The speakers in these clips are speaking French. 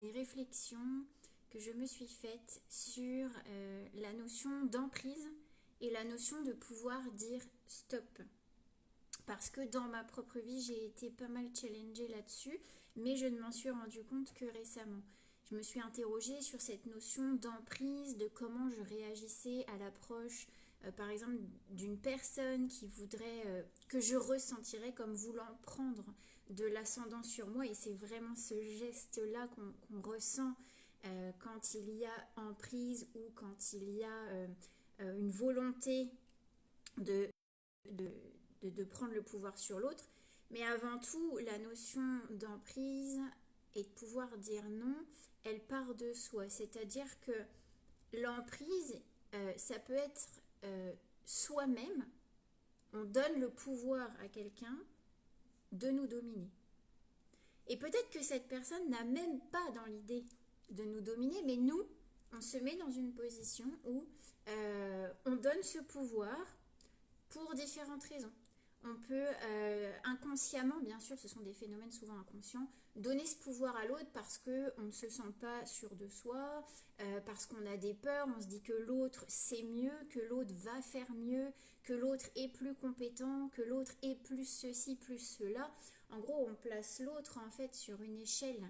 des réflexions que je me suis faites sur la notion d'emprise et la notion de pouvoir dire stop. Parce que dans ma propre vie, j'ai été pas mal challengée là-dessus, mais je ne m'en suis rendu compte que récemment. Je me suis interrogée sur cette notion d'emprise, de comment je réagissais à l'approche, par exemple, d'une personne qui voudrait, que je ressentirais comme voulant prendre de l'ascendant sur moi. Et c'est vraiment ce geste-là qu'on ressent quand il y a emprise ou quand il y a une volonté de, de, de prendre le pouvoir sur l'autre. Mais avant tout, la notion d'emprise et de pouvoir dire non, elle part de soi. C'est-à-dire que l'emprise, ça peut être soi-même. On donne le pouvoir à quelqu'un de nous dominer. Et peut-être que cette personne n'a même pas dans l'idée de nous dominer, mais nous, on se met dans une position où on donne ce pouvoir pour différentes raisons. On peut inconsciemment, bien sûr, ce sont des phénomènes souvent inconscients, donner ce pouvoir à l'autre parce qu'on ne se sent pas sûr de soi, parce qu'on a des peurs, on se dit que l'autre sait mieux, que l'autre va faire mieux, que l'autre est plus compétent, que l'autre est plus ceci, plus cela. En gros, on place l'autre en fait sur une échelle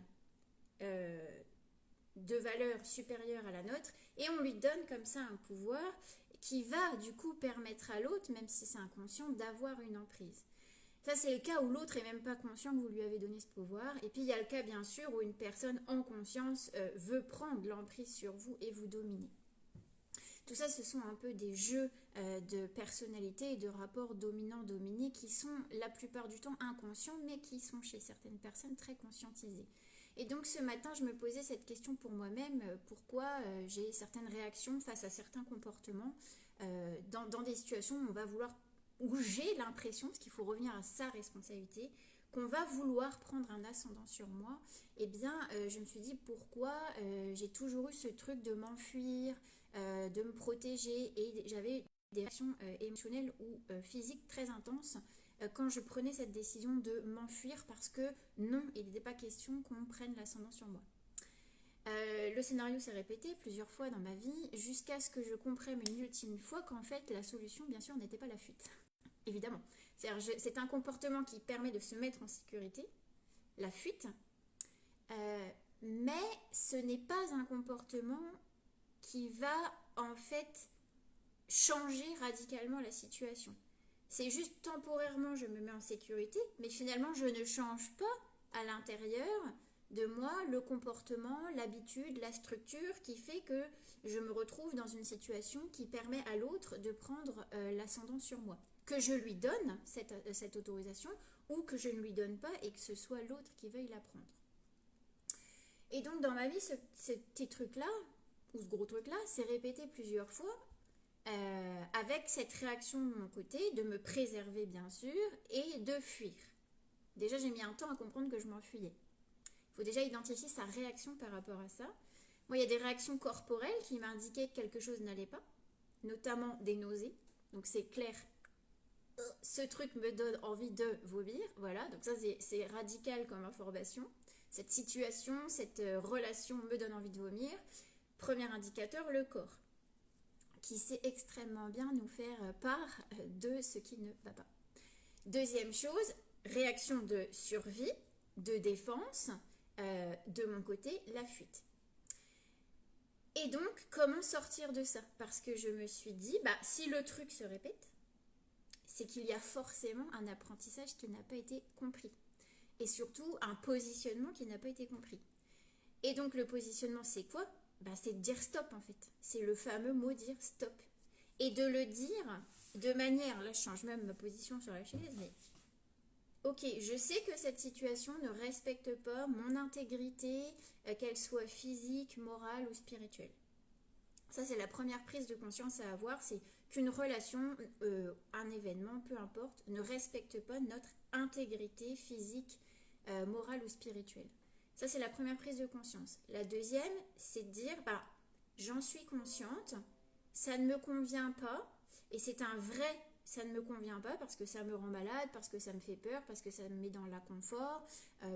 euh, de valeur supérieure à la nôtre et on lui donne comme ça un pouvoir qui va du coup permettre à l'autre, même si c'est inconscient, d'avoir une emprise. Ça, c'est le cas où l'autre est même pas conscient que vous lui avez donné ce pouvoir. Et puis, il y a le cas, bien sûr, où une personne en conscience veut prendre l'emprise sur vous et vous dominer. Tout ça, ce sont un peu des jeux de personnalité et de rapports dominant-dominé qui sont la plupart du temps inconscients, mais qui sont chez certaines personnes très conscientisées. Et donc ce matin, je me posais cette question pour moi-même, pourquoi j'ai certaines réactions face à certains comportements dans des situations où on va vouloir, où j'ai l'impression, parce qu'il faut revenir à sa responsabilité, qu'on va vouloir prendre un ascendant sur moi, eh bien, je me suis dit pourquoi j'ai toujours eu ce truc de m'enfuir, de me protéger, et j'avais des réactions émotionnelles ou physiques très intenses quand je prenais cette décision de m'enfuir parce que non, il n'était pas question qu'on prenne l'ascendant sur moi. Le scénario s'est répété plusieurs fois dans ma vie jusqu'à ce que je comprenne une ultime fois qu'en fait la solution bien sûr n'était pas la fuite. Évidemment. C'est un comportement qui permet de se mettre en sécurité, la fuite, mais ce n'est pas un comportement qui va en fait changer radicalement la situation. C'est juste temporairement je me mets en sécurité, mais finalement je ne change pas à l'intérieur de moi le comportement, l'habitude, la structure qui fait que je me retrouve dans une situation qui permet à l'autre de prendre l'ascendant sur moi. Que je lui donne cette autorisation ou que je ne lui donne pas et que ce soit l'autre qui veuille la prendre. Et donc dans ma vie, ce petit truc-là, ou ce gros truc-là, s'est répété plusieurs fois avec cette réaction de mon côté, de me préserver bien sûr, et de fuir. Déjà, j'ai mis un temps à comprendre que je m'enfuyais. Il faut déjà identifier sa réaction par rapport à ça. Moi, il y a des réactions corporelles qui m'indiquaient que quelque chose n'allait pas, notamment des nausées. Donc c'est clair, ce truc me donne envie de vomir. Voilà, donc ça c'est radical comme information. Cette situation, cette relation me donne envie de vomir. Premier indicateur, le corps, qui sait extrêmement bien nous faire part de ce qui ne va pas. Deuxième chose, réaction de survie, de défense, de mon côté, la fuite. Et donc, comment sortir de ça? Parce que je me suis dit, bah, si le truc se répète, c'est qu'il y a forcément un apprentissage qui n'a pas été compris. Et surtout, un positionnement qui n'a pas été compris. Et donc, le positionnement, c'est quoi? Bah, c'est de dire stop, en fait. C'est le fameux mot dire stop. Et de le dire de manière, là je change même ma position sur la chaise, mais ok, je sais que cette situation ne respecte pas mon intégrité, qu'elle soit physique, morale ou spirituelle. Ça, c'est la première prise de conscience à avoir, c'est qu'une relation, un événement, peu importe, ne respecte pas notre intégrité physique, morale ou spirituelle. Ça, c'est la première prise de conscience. La deuxième, c'est de dire, bah, j'en suis consciente, ça ne me convient pas, et c'est un vrai ça ne me convient pas parce que ça me rend malade, parce que ça me fait peur, parce que ça me met dans l'inconfort,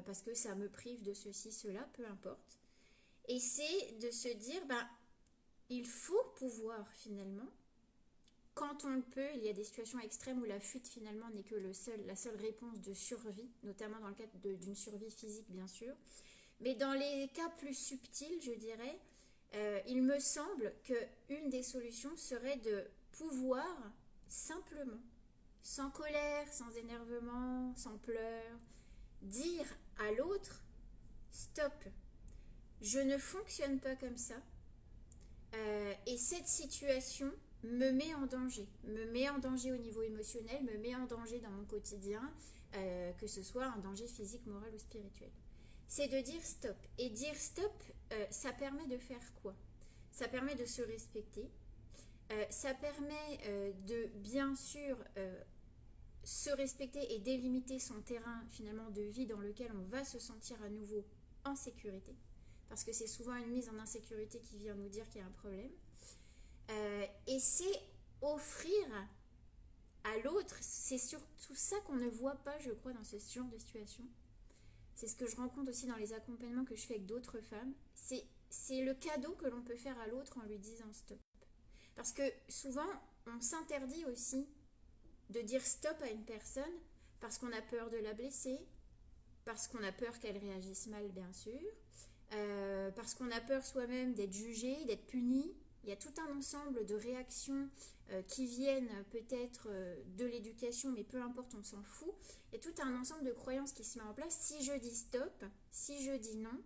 parce que ça me prive de ceci, cela, peu importe. Et c'est de se dire, ben, il faut pouvoir finalement, quand on le peut, il y a des situations extrêmes où la fuite finalement n'est que la seule réponse de survie, notamment dans le cadre d'une survie physique bien sûr. Mais dans les cas plus subtils, je dirais, il me semble qu'une des solutions serait de pouvoir simplement, sans colère, sans énervement, sans pleurs, dire à l'autre, stop, je ne fonctionne pas comme ça, et cette situation me met en danger au niveau émotionnel, me met en danger dans mon quotidien, que ce soit un danger physique, moral ou spirituel. C'est de dire stop. Et dire stop, ça permet de faire quoi? Ça permet de se respecter, ça permet de bien sûr se respecter et délimiter son terrain finalement de vie dans lequel on va se sentir à nouveau en sécurité. Parce que c'est souvent une mise en insécurité qui vient nous dire qu'il y a un problème. Et c'est offrir à l'autre, c'est surtout ça qu'on ne voit pas, je crois, dans ce genre de situation. C'est ce que je rencontre aussi dans les accompagnements que je fais avec d'autres femmes. C'est le cadeau que l'on peut faire à l'autre en lui disant stop. Parce que souvent, on s'interdit aussi de dire stop à une personne parce qu'on a peur de la blesser, parce qu'on a peur qu'elle réagisse mal, bien sûr, parce qu'on a peur soi-même d'être jugé, d'être puni. Il y a tout un ensemble de réactions qui viennent peut-être de l'éducation, mais peu importe, on s'en fout. Il y a tout un ensemble de croyances qui se met en place. Si je dis stop, si je dis non,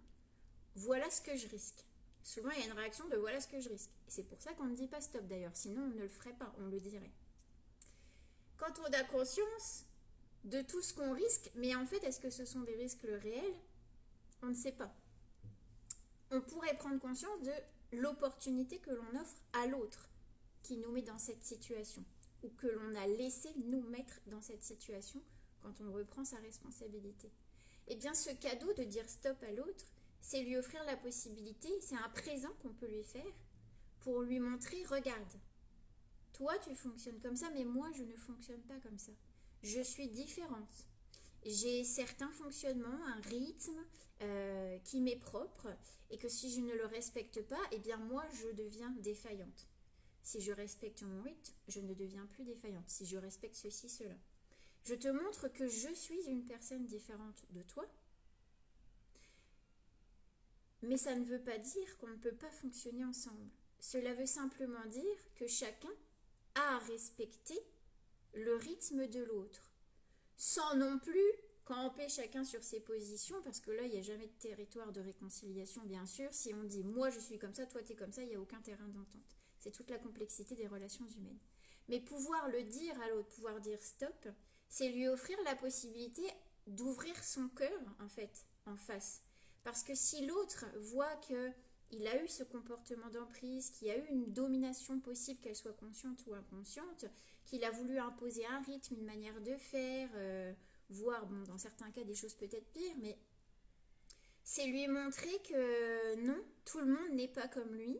voilà ce que je risque. Souvent, il y a une réaction de voilà ce que je risque. Et c'est pour ça qu'on ne dit pas stop d'ailleurs, sinon on ne le ferait pas, on le dirait. Quand on a conscience de tout ce qu'on risque, mais en fait, est-ce que ce sont des risques réels? On ne sait pas. On pourrait prendre conscience de l'opportunité que l'on offre à l'autre qui nous met dans cette situation ou que l'on a laissé nous mettre dans cette situation quand on reprend sa responsabilité. Eh bien, ce cadeau de dire stop à l'autre, c'est lui offrir la possibilité, c'est un présent qu'on peut lui faire pour lui montrer, regarde, toi tu fonctionnes comme ça, mais moi je ne fonctionne pas comme ça. Je suis différente. J'ai certains fonctionnements, un rythme qui m'est propre et que si je ne le respecte pas, eh bien moi je deviens défaillante. Si je respecte mon rythme, je ne deviens plus défaillante. Si je respecte ceci, cela. Je te montre que je suis une personne différente de toi, mais ça ne veut pas dire qu'on ne peut pas fonctionner ensemble. Cela veut simplement dire que chacun a à respecter le rythme de l'autre, sans non plus camper chacun sur ses positions, parce que là, il n'y a jamais de territoire de réconciliation, bien sûr. Si on dit « moi, je suis comme ça, toi, tu es comme ça », il n'y a aucun terrain d'entente. C'est toute la complexité des relations humaines. Mais pouvoir le dire à l'autre, pouvoir dire « stop », c'est lui offrir la possibilité d'ouvrir son cœur, en fait, en face. Parce que si l'autre voit qu'il a eu ce comportement d'emprise, qu'il y a eu une domination possible, qu'elle soit consciente ou inconsciente, qu'il a voulu imposer un rythme, une manière de faire, voire bon, dans certains cas des choses peut-être pires, mais c'est lui montrer que non, tout le monde n'est pas comme lui,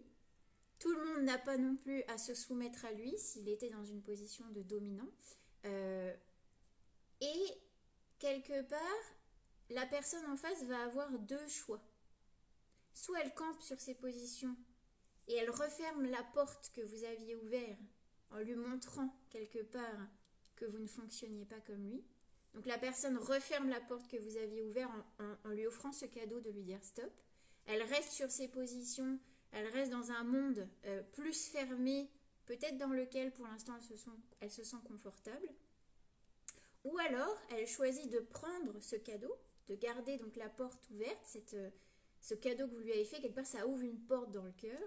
tout le monde n'a pas non plus à se soumettre à lui s'il était dans une position de dominant, et quelque part, la personne en face va avoir deux choix. Soit elle campe sur ses positions et elle referme la porte que vous aviez ouverte en lui montrant quelque part que vous ne fonctionniez pas comme lui. Donc la personne referme la porte que vous aviez ouverte en lui offrant ce cadeau de lui dire stop. Elle reste sur ses positions, elle reste dans un monde plus fermé, peut-être dans lequel pour l'instant elle se sent confortable. Ou alors elle choisit de prendre ce cadeau, de garder donc la porte ouverte, ce cadeau que vous lui avez fait, quelque part ça ouvre une porte dans le cœur,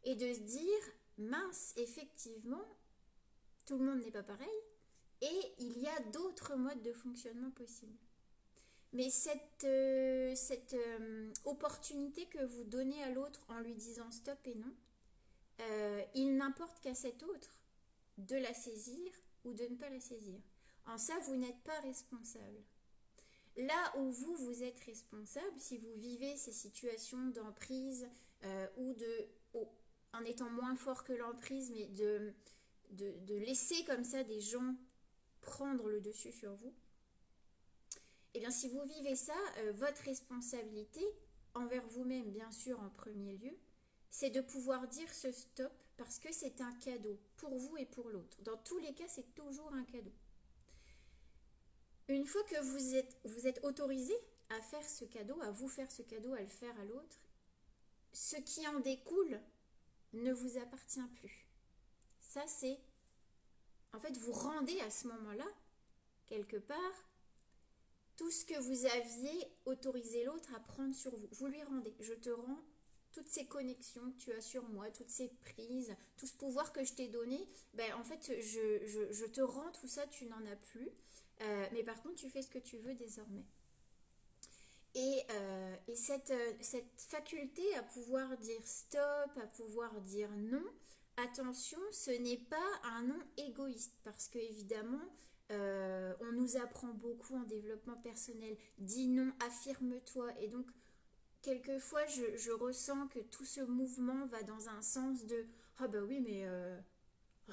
et de se dire, mince, effectivement, tout le monde n'est pas pareil, et il y a d'autres modes de fonctionnement possibles. Mais cette opportunité que vous donnez à l'autre en lui disant stop et non, il n'importe qu'à cet autre de la saisir ou de ne pas la saisir. En ça, vous n'êtes pas responsable. Là où vous êtes responsable, si vous vivez ces situations d'emprise en étant moins fort que l'emprise, mais de laisser comme ça des gens prendre le dessus sur vous, et bien si vous vivez ça, votre responsabilité, envers vous-même, bien sûr, en premier lieu, c'est de pouvoir dire ce stop parce que c'est un cadeau pour vous et pour l'autre. Dans tous les cas, c'est toujours un cadeau. Une fois que vous êtes autorisé à faire ce cadeau, à vous faire ce cadeau, à le faire à l'autre, ce qui en découle ne vous appartient plus. Ça, c'est... En fait, vous rendez à ce moment-là, quelque part, tout ce que vous aviez autorisé l'autre à prendre sur vous. Vous lui rendez. Je te rends toutes ces connexions que tu as sur moi, toutes ces prises, tout ce pouvoir que je t'ai donné. Ben, en fait, je te rends tout ça, tu n'en as plus. Mais par contre, tu fais ce que tu veux désormais. Et cette faculté à pouvoir dire stop, à pouvoir dire non, attention, ce n'est pas un non égoïste parce que évidemment, on nous apprend beaucoup en développement personnel. Dis non, affirme-toi. Et donc, quelquefois, je ressens que tout ce mouvement va dans un sens de ah bah oui, mais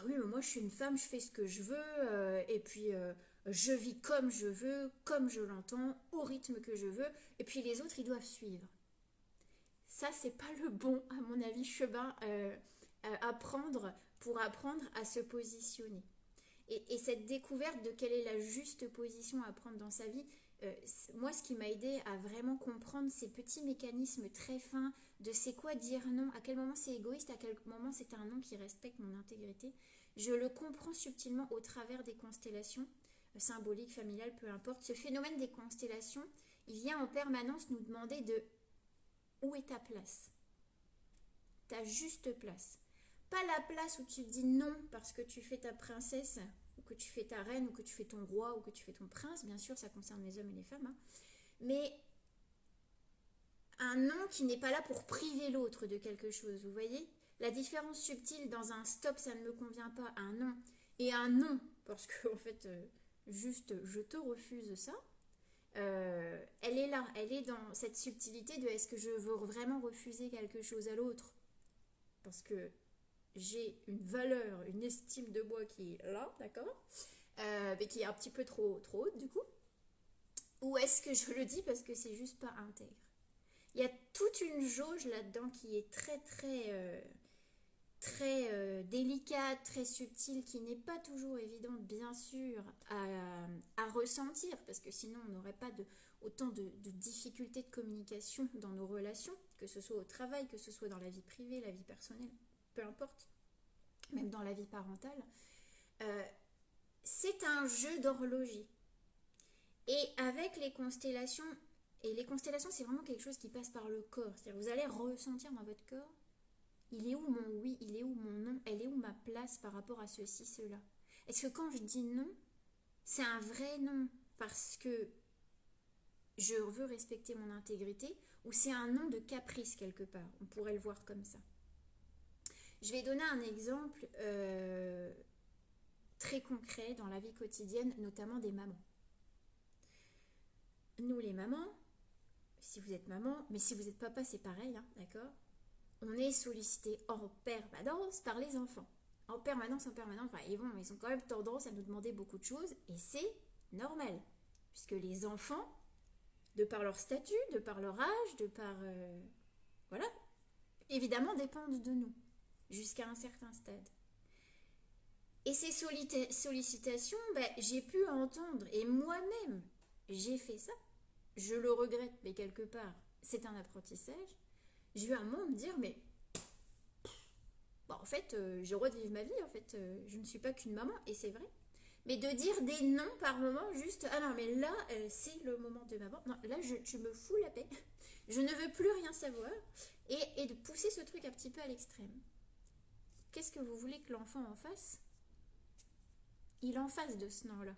moi je suis une femme, je fais ce que je veux, et puis je vis comme je veux, comme je l'entends, au rythme que je veux, et puis les autres ils doivent suivre. Ça, c'est pas le bon, à mon avis, chemin à prendre pour apprendre à se positionner. Et cette découverte de quelle est la juste position à prendre dans sa vie, moi, ce qui m'a aidé à vraiment comprendre ces petits mécanismes très fins de c'est quoi dire non, à quel moment c'est égoïste, à quel moment c'est un non qui respecte mon intégrité, je le comprends subtilement au travers des constellations, symboliques, familiales, peu importe. Ce phénomène des constellations, il vient en permanence nous demander de où est ta place, ta juste place. Pas la place où tu dis non parce que tu fais ta princesse, ou que tu fais ta reine, ou que tu fais ton roi, ou que tu fais ton prince, bien sûr, ça concerne les hommes et les femmes, hein. Mais un non qui n'est pas là pour priver l'autre de quelque chose, vous voyez? La différence subtile dans un stop, ça ne me convient pas, un non, et un non, parce que en fait, juste je te refuse ça, elle est là, elle est dans cette subtilité de est-ce que je veux vraiment refuser quelque chose à l'autre? Parce que j'ai une valeur, une estime de moi qui est là, d'accord, mais qui est un petit peu trop haute du coup. Ou est-ce que je le dis parce que c'est juste pas intègre? Il y a toute une jauge là-dedans qui est très délicate, très subtile, qui n'est pas toujours évidente, bien sûr, à ressentir, parce que sinon on n'aurait pas autant de difficultés de communication dans nos relations, que ce soit au travail, que ce soit dans la vie privée, la vie personnelle, peu importe, même dans la vie parentale. Euh, c'est un jeu d'horloger. Et avec les constellations, et les constellations, c'est vraiment quelque chose qui passe par le corps. C'est-à-dire, vous allez ressentir dans votre corps, il est où mon oui, il est où mon non, elle est où ma place par rapport à ceci, cela. Est-ce que quand je dis non, c'est un vrai non parce que je veux respecter mon intégrité ou c'est un non de caprice quelque part? On pourrait le voir comme ça. Je vais donner un exemple très concret dans la vie quotidienne, notamment des mamans. Nous les mamans, si vous êtes maman, mais si vous êtes papa c'est pareil, hein, d'accord? On est sollicité en permanence par les enfants. En permanence, enfin, ils ont quand même tendance à nous demander beaucoup de choses et c'est normal. Puisque les enfants, de par leur statut, de par leur âge, de par... voilà, évidemment dépendent de nous jusqu'à un certain stade. Et ces sollicitations, j'ai pu entendre et moi-même, j'ai fait ça. Je le regrette, mais quelque part, c'est un apprentissage. J'ai eu un moment de me dire, mais en fait, j'ai le droit de vivre ma vie, en fait, je ne suis pas qu'une maman, et c'est vrai. Mais de dire des noms par moment, juste, ah non, mais là, c'est le moment de maman. Non, là, tu me fous la paix. Je ne veux plus rien savoir. Et de pousser ce truc un petit peu à l'extrême. Qu'est-ce que vous voulez que l'enfant en fasse? Il en fasse de ce non-là.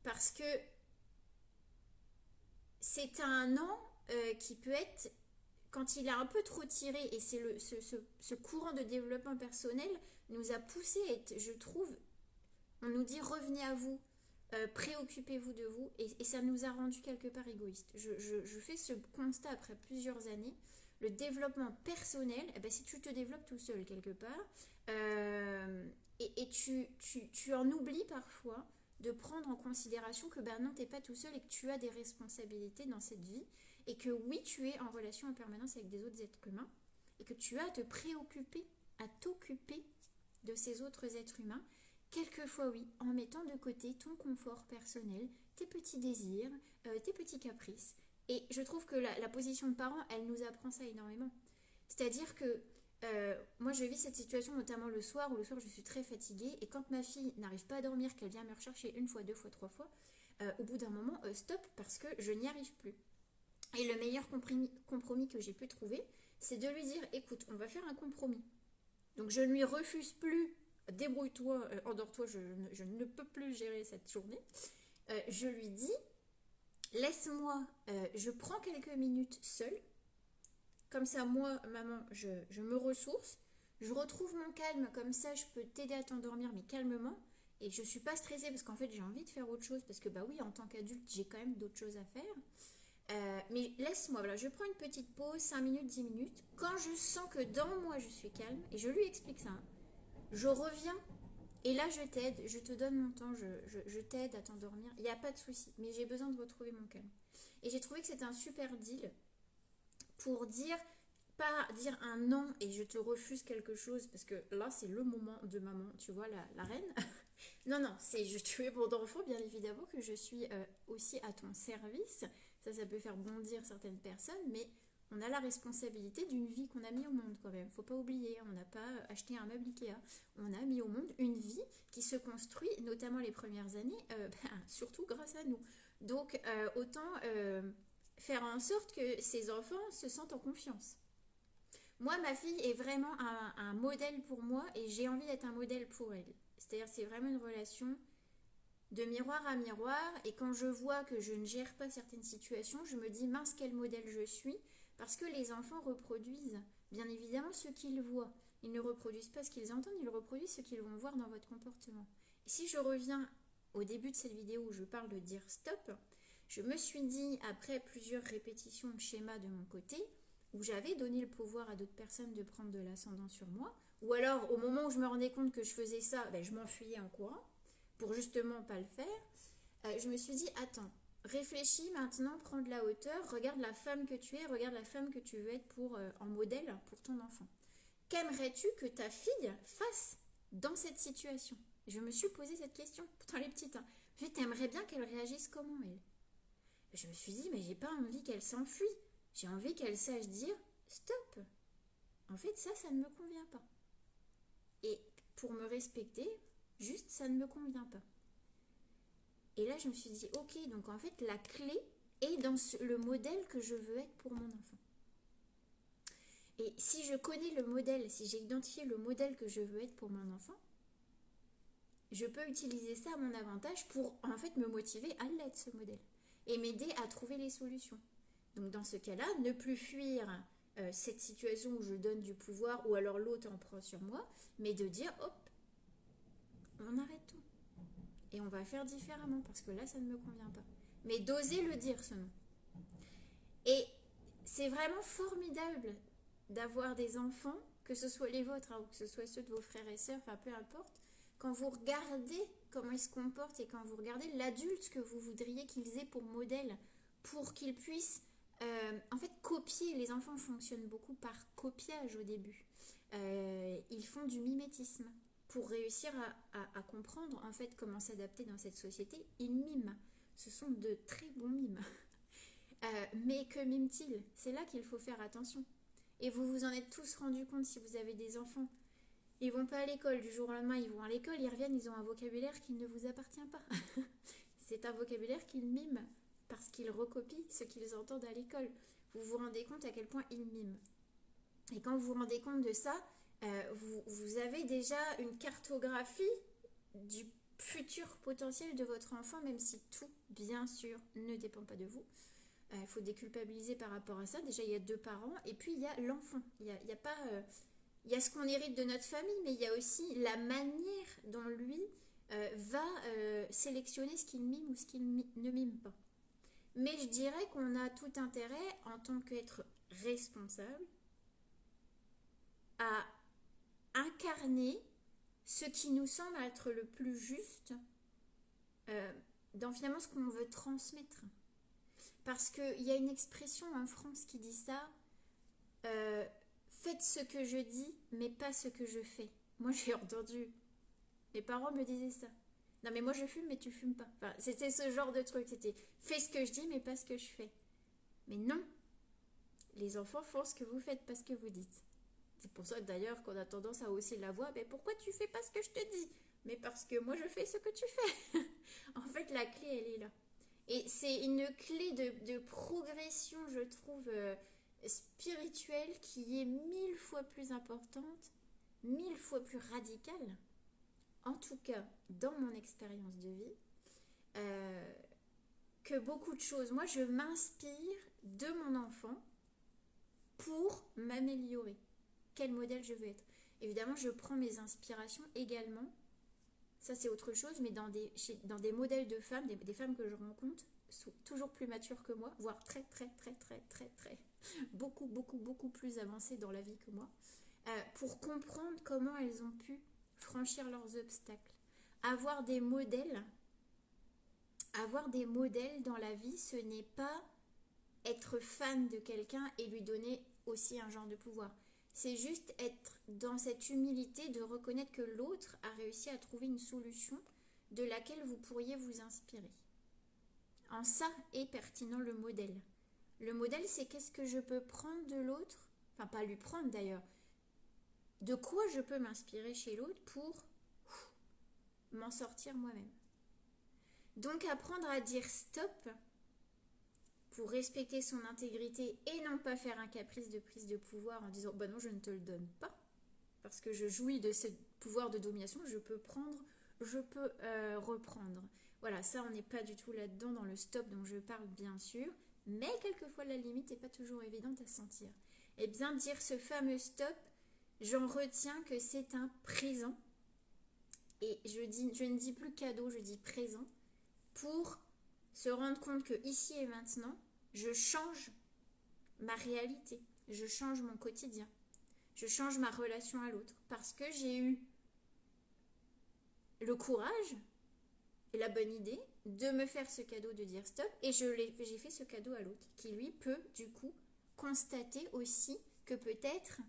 Parce que c'est un non qui peut être, quand il a un peu trop tiré, et c'est ce courant de développement personnel nous a poussé, je trouve, on nous dit revenez à vous, préoccupez-vous de vous, et ça nous a rendu quelque part égoïstes. Je fais ce constat après plusieurs années. Le développement personnel, si tu te développes tout seul quelque part, et tu en oublies parfois de prendre en considération que non, t'es pas tout seul et que tu as des responsabilités dans cette vie et que oui, tu es en relation en permanence avec des autres êtres humains et que tu as à te préoccuper, à t'occuper de ces autres êtres humains, quelquefois oui, en mettant de côté ton confort personnel, tes petits désirs, tes petits caprices. Et je trouve que la position de parent, elle nous apprend ça énormément. C'est-à-dire que moi je vis cette situation notamment le soir où le soir je suis très fatiguée et quand ma fille n'arrive pas à dormir, qu'elle vient me rechercher une fois, deux fois, trois fois, au bout d'un moment, stop parce que je n'y arrive plus. Et le meilleur compromis que j'ai pu trouver, c'est de lui dire, écoute, on va faire un compromis. Donc je ne lui refuse plus, débrouille-toi, endors-toi, je ne peux plus gérer cette journée. Je lui dis, laisse-moi, je prends quelques minutes seule. Comme ça, moi, maman, je me ressource. Je retrouve mon calme, comme ça, je peux t'aider à t'endormir, mais calmement. Et je ne suis pas stressée parce qu'en fait, j'ai envie de faire autre chose. Parce que, bah oui, en tant qu'adulte, j'ai quand même d'autres choses à faire. Mais laisse-moi, voilà, je prends une petite pause, 5 minutes, 10 minutes. Quand je sens que dans moi, je suis calme, et je lui explique ça, hein, je reviens. Et là, je t'aide, je te donne mon temps, je t'aide à t'endormir. Il n'y a pas de souci, mais j'ai besoin de retrouver mon calme. Et j'ai trouvé que c'était un super deal pour dire, pas dire un non et je te refuse quelque chose, parce que là, c'est le moment de maman, tu vois, la reine. Non, non, c'est tu es mon enfant, bien évidemment que je suis aussi à ton service. Ça peut faire bondir certaines personnes, mais on a la responsabilité d'une vie qu'on a mis au monde quand même. Faut pas oublier, on n'a pas acheté un meuble Ikea. On a mis au monde une vie qui se construit, notamment les premières années, surtout grâce à nous. Donc, autant faire en sorte que ces enfants se sentent en confiance. Moi, ma fille est vraiment un modèle pour moi et j'ai envie d'être un modèle pour elle. C'est-à-dire, c'est vraiment une relation de miroir à miroir. Et quand je vois que je ne gère pas certaines situations, je me dis, mince, quel modèle je suis. Parce que les enfants reproduisent, bien évidemment, ce qu'ils voient. Ils ne reproduisent pas ce qu'ils entendent, ils reproduisent ce qu'ils vont voir dans votre comportement. Et si je reviens au début de cette vidéo où je parle de dire stop, je me suis dit, après plusieurs répétitions de schéma de mon côté, où j'avais donné le pouvoir à d'autres personnes de prendre de l'ascendant sur moi, ou alors au moment où je me rendais compte que je faisais ça, ben, je m'enfuyais en courant, pour justement pas le faire, je me suis dit, attends, réfléchis maintenant, prends de la hauteur, regarde la femme que tu es, regarde la femme que tu veux être en modèle pour ton enfant. Qu'aimerais-tu que ta fille fasse dans cette situation? Je me suis posé cette question, pourtant elle est petite, hein. Mais t'aimerais bien qu'elle réagisse comment, elle? Je me suis dit, mais j'ai pas envie qu'elle s'enfuit. J'ai envie qu'elle sache dire stop. En fait, ça ne me convient pas. Et pour me respecter, juste ça ne me convient pas. Et là, je me suis dit, ok, donc en fait, la clé est dans le modèle que je veux être pour mon enfant. Et si je connais le modèle, si j'ai identifié le modèle que je veux être pour mon enfant, je peux utiliser ça à mon avantage pour en fait me motiver à l'être, ce modèle, et m'aider à trouver les solutions. Donc dans ce cas-là, ne plus fuir cette situation où je donne du pouvoir ou alors l'autre en prend sur moi, mais de dire hop, on arrête tout. Et on va faire différemment parce que là, ça ne me convient pas. Mais d'oser le dire, ce nom. Et c'est vraiment formidable d'avoir des enfants, que ce soit les vôtres, hein, ou que ce soit ceux de vos frères et sœurs, enfin peu importe, quand vous regardez comment ils se comportent et quand vous regardez l'adulte que vous voudriez qu'ils aient pour modèle, pour qu'ils puissent en fait copier. Les enfants fonctionnent beaucoup par copiage au début. Ils font du mimétisme pour réussir à comprendre en fait comment s'adapter dans cette société. Ils miment. Ce sont de très bons mimes. Mais que miment-ils? C'est là qu'il faut faire attention. Et vous vous en êtes tous rendu compte si vous avez des enfants. Ils vont pas à l'école du jour au lendemain, ils vont à l'école, ils reviennent, ils ont un vocabulaire qui ne vous appartient pas. C'est un vocabulaire qu'ils miment parce qu'ils recopient ce qu'ils entendent à l'école. Vous vous rendez compte à quel point ils miment. Et quand vous vous rendez compte de ça, vous avez déjà une cartographie du futur potentiel de votre enfant, même si tout, bien sûr, ne dépend pas de vous. Il faut déculpabiliser par rapport à ça. Déjà, il y a deux parents et puis il y a l'enfant. Il y a pas... il y a ce qu'on hérite de notre famille, mais il y a aussi la manière dont lui va sélectionner ce qu'il mime ou ce qu'il ne mime pas. Mais je dirais qu'on a tout intérêt, en tant qu'être responsable, à incarner ce qui nous semble être le plus juste dans finalement ce qu'on veut transmettre. Parce qu'il y a une expression en France qui dit ça, faites ce que je dis, mais pas ce que je fais. Moi, j'ai entendu, mes parents me disaient ça. Non, mais moi, je fume, mais tu fumes pas. Enfin, c'était ce genre de truc. C'était, fais ce que je dis, mais pas ce que je fais. Mais non, les enfants font ce que vous faites, pas ce que vous dites. C'est pour ça d'ailleurs qu'on a tendance à hausser la voix. Mais pourquoi tu fais pas ce que je te dis? Mais parce que moi, je fais ce que tu fais. En fait, la clé, elle est là. Et c'est une clé de progression, je trouve, spirituelle qui est 1000 fois plus importante, 1000 fois plus radicale, en tout cas dans mon expérience de vie, euh, que beaucoup de choses. Moi, je m'inspire de mon enfant pour m'améliorer. Quel modèle je veux être? Évidemment, je prends mes inspirations également. Ça, c'est autre chose, mais dans des modèles de femmes, des femmes que je rencontre, sont toujours plus matures que moi, voire très, très, très, très, très, très, beaucoup, beaucoup, beaucoup plus avancées dans la vie que moi, pour comprendre comment elles ont pu franchir leurs obstacles. Avoir des modèles dans la vie, ce n'est pas être fan de quelqu'un et lui donner aussi un genre de pouvoir. C'est juste être dans cette humilité de reconnaître que l'autre a réussi à trouver une solution de laquelle vous pourriez vous inspirer. En ça est pertinent le modèle. Le modèle, c'est qu'est-ce que je peux prendre de l'autre, enfin pas lui prendre d'ailleurs, de quoi je peux m'inspirer chez l'autre pour m'en sortir moi-même. Donc apprendre à dire stop pour respecter son intégrité et non pas faire un caprice de prise de pouvoir en disant bah non, je ne te le donne pas parce que je jouis de ce pouvoir de domination, je peux prendre, je peux reprendre. Voilà, ça on n'est pas du tout là-dedans dans le stop dont je parle bien sûr, mais quelquefois la limite n'est pas toujours évidente à sentir. Et bien dire ce fameux stop, j'en retiens que c'est un présent, et je ne dis plus cadeau, je dis présent, pour se rendre compte que ici et maintenant, je change ma réalité, je change mon quotidien, je change ma relation à l'autre, parce que j'ai eu le courage et la bonne idée de me faire ce cadeau de dire stop, et j'ai fait ce cadeau à l'autre, qui lui peut du coup constater aussi que peut-être,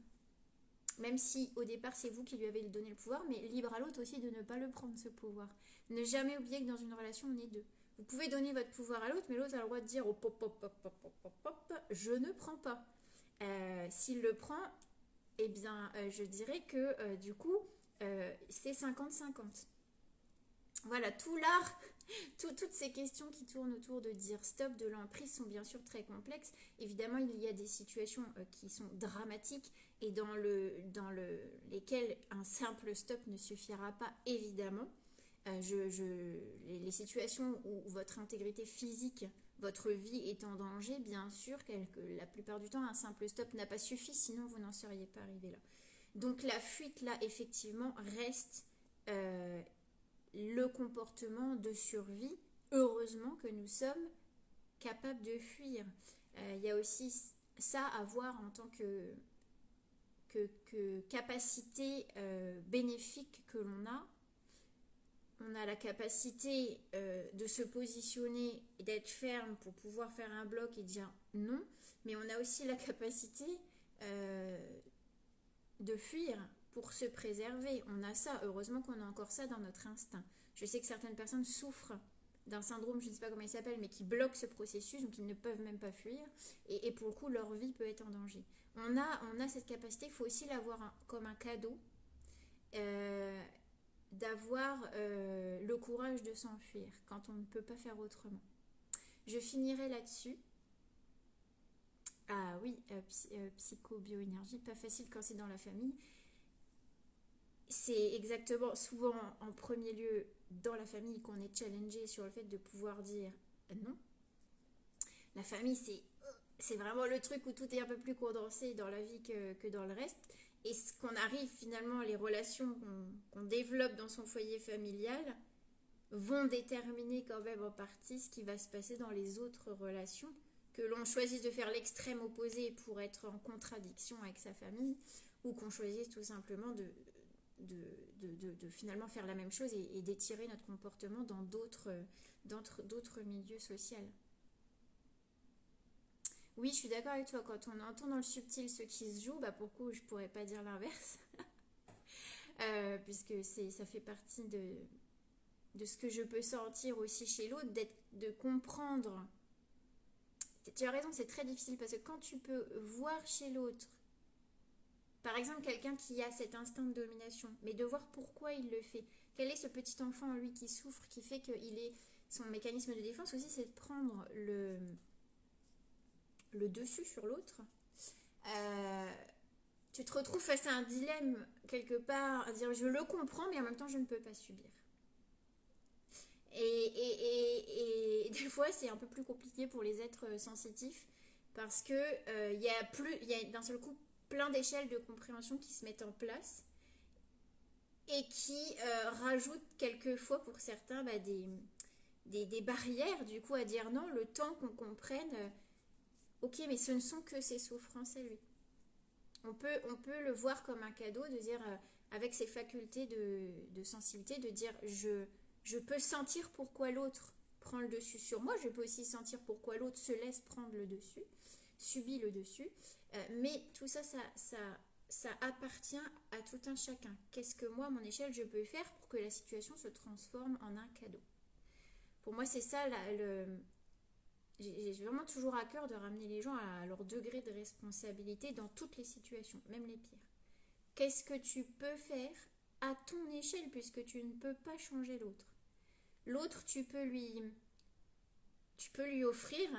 même si au départ c'est vous qui lui avez donné le pouvoir, mais libre à l'autre aussi de ne pas le prendre ce pouvoir. Ne jamais oublier que dans une relation on est deux. Vous pouvez donner votre pouvoir à l'autre, mais l'autre a le droit de dire oh, pop, pop, pop, pop, pop, pop, je ne prends pas. S'il le prend, eh bien je dirais que du coup c'est 50-50. Voilà, tout l'art, toutes ces questions qui tournent autour de dire stop, de l'emprise sont bien sûr très complexes. Évidemment, il y a des situations qui sont dramatiques et lesquelles un simple stop ne suffira pas, évidemment. Les situations où votre intégrité physique, votre vie est en danger, bien sûr, la plupart du temps, un simple stop n'a pas suffi, sinon vous n'en seriez pas arrivé là. Donc la fuite, là, effectivement, reste le comportement de survie. Heureusement que nous sommes capables de fuir. Il y a aussi ça à voir en tant que capacité bénéfique que l'on a. On a la capacité de se positionner et d'être ferme pour pouvoir faire un bloc et dire non, mais on a aussi la capacité de fuir pour se préserver. On a ça, heureusement qu'on a encore ça dans notre instinct. Je sais que certaines personnes souffrent d'un syndrome, je ne sais pas comment il s'appelle, mais qui bloque ce processus, donc ils ne peuvent même pas fuir, et pour le coup, leur vie peut être en danger. On a cette capacité, il faut aussi l'avoir comme un cadeau, d'avoir le courage de s'enfuir quand on ne peut pas faire autrement. Je finirai là-dessus. Ah oui, psycho-bioénergie, pas facile quand c'est dans la famille. C'est exactement souvent en premier lieu dans la famille qu'on est challengé sur le fait de pouvoir dire non. La famille, c'est vraiment le truc où tout est un peu plus condensé dans la vie que dans le reste. Et ce qu'on arrive finalement, les relations qu'on développe dans son foyer familial vont déterminer quand même en partie ce qui va se passer dans les autres relations. Que l'on choisisse de faire l'extrême opposé pour être en contradiction avec sa famille, ou qu'on choisisse tout simplement de finalement faire la même chose et d'étirer notre comportement dans d'autres milieux sociaux. Oui, je suis d'accord avec toi. Quand on entend dans le subtil ce qui se joue, bah pourquoi je pourrais pas dire l'inverse? Puisque ça fait partie de ce que je peux sentir aussi chez l'autre, de comprendre. Tu as raison, c'est très difficile parce que quand tu peux voir chez l'autre, par exemple quelqu'un qui a cet instinct de domination, mais de voir pourquoi il le fait, quel est ce petit enfant en lui qui souffre, qui fait qu'il est... Son mécanisme de défense aussi, c'est de prendre le dessus sur l'autre. Euh, Tu te retrouves face à un dilemme quelque part, à dire je le comprends, mais en même temps je ne peux pas subir. Et des fois, c'est un peu plus compliqué pour les êtres sensitifs parce que il y a d'un seul coup plein d'échelles de compréhension qui se mettent en place et qui rajoutent quelquefois pour certains des barrières du coup à dire non, le temps qu'on comprenne, ok, mais ce ne sont que ses souffrances à lui. On peut le voir comme un cadeau, de dire, avec ses facultés de sensibilité, de dire je peux sentir pourquoi l'autre prend le dessus sur moi, je peux aussi sentir pourquoi l'autre se laisse prendre le dessus, subit le dessus, mais tout ça, ça appartient à tout un chacun. Qu'est-ce que moi, à mon échelle, je peux faire pour que la situation se transforme en un cadeau? Pour moi, c'est ça j'ai vraiment toujours à cœur de ramener les gens à leur degré de responsabilité dans toutes les situations, même les pires. Qu'est-ce que tu peux faire à ton échelle puisque tu ne peux pas changer l'autre? L'autre, tu peux lui offrir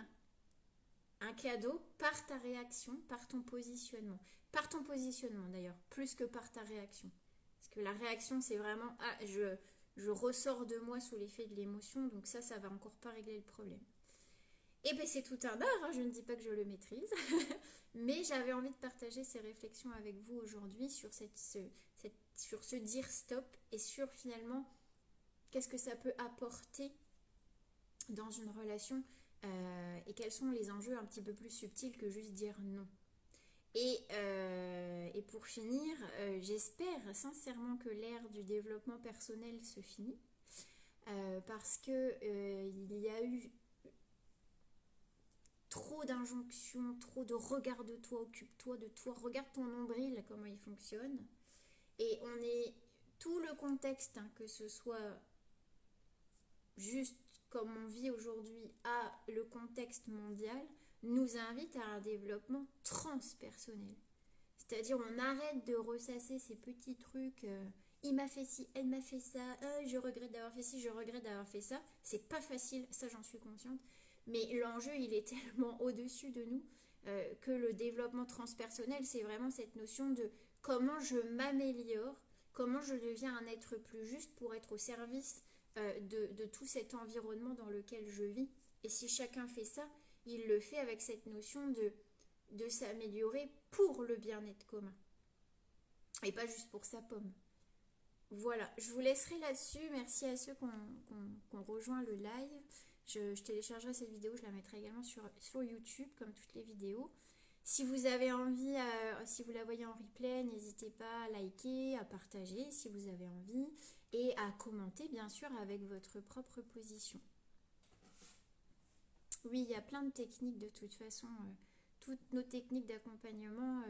un cadeau par ta réaction, par ton positionnement. Par ton positionnement d'ailleurs, plus que par ta réaction. Parce que la réaction, c'est vraiment ah, je ressors de moi sous l'effet de l'émotion, donc ça va encore pas régler le problème. Et bien c'est tout un art, hein, je ne dis pas que je le maîtrise, mais j'avais envie de partager ces réflexions avec vous aujourd'hui sur sur ce dire stop et sur finalement qu'est-ce que ça peut apporter dans une relation et quels sont les enjeux un petit peu plus subtils que juste dire non. Et pour finir, j'espère sincèrement que l'ère du développement personnel se finit parce que il y a eu trop d'injonctions, trop de regarde de toi, occupe-toi de toi, regarde ton nombril, comment il fonctionne. Et on est tout le contexte, hein, que ce soit juste comme on vit aujourd'hui à le contexte mondial, nous invite à un développement transpersonnel. C'est-à-dire on arrête de ressasser ces petits trucs, il m'a fait ci, elle m'a fait ça, je regrette d'avoir fait ci, je regrette d'avoir fait ça. C'est pas facile, ça j'en suis consciente. Mais l'enjeu, il est tellement au-dessus de nous que le développement transpersonnel, c'est vraiment cette notion de comment je m'améliore, comment je deviens un être plus juste pour être au service de tout cet environnement dans lequel je vis. Et si chacun fait ça, il le fait avec cette notion de s'améliorer pour le bien-être commun. Et pas juste pour sa pomme. Voilà, je vous laisserai là-dessus. Merci à ceux qui ont rejoint le live. Je téléchargerai cette vidéo, je la mettrai également sur YouTube, comme toutes les vidéos. Si vous avez envie, si vous la voyez en replay, n'hésitez pas à liker, à partager si vous avez envie, et à commenter, bien sûr, avec votre propre position. Oui, il y a plein de techniques de toute façon. Toutes nos techniques d'accompagnement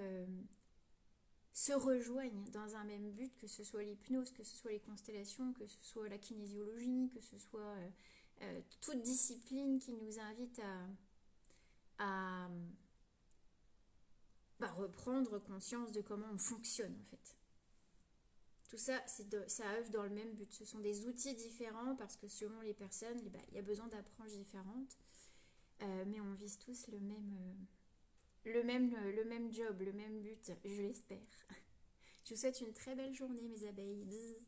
se rejoignent dans un même but, que ce soit l'hypnose, que ce soit les constellations, que ce soit la kinésiologie, que ce soit toute discipline qui nous invite à reprendre conscience de comment on fonctionne en fait. Tout ça, ça œuvre dans le même but. Ce sont des outils différents parce que selon les personnes, il y a besoin d'approches différentes. Mais on vise tous le même job, le même but, je l'espère. Je vous souhaite une très belle journée, mes abeilles. Bzz.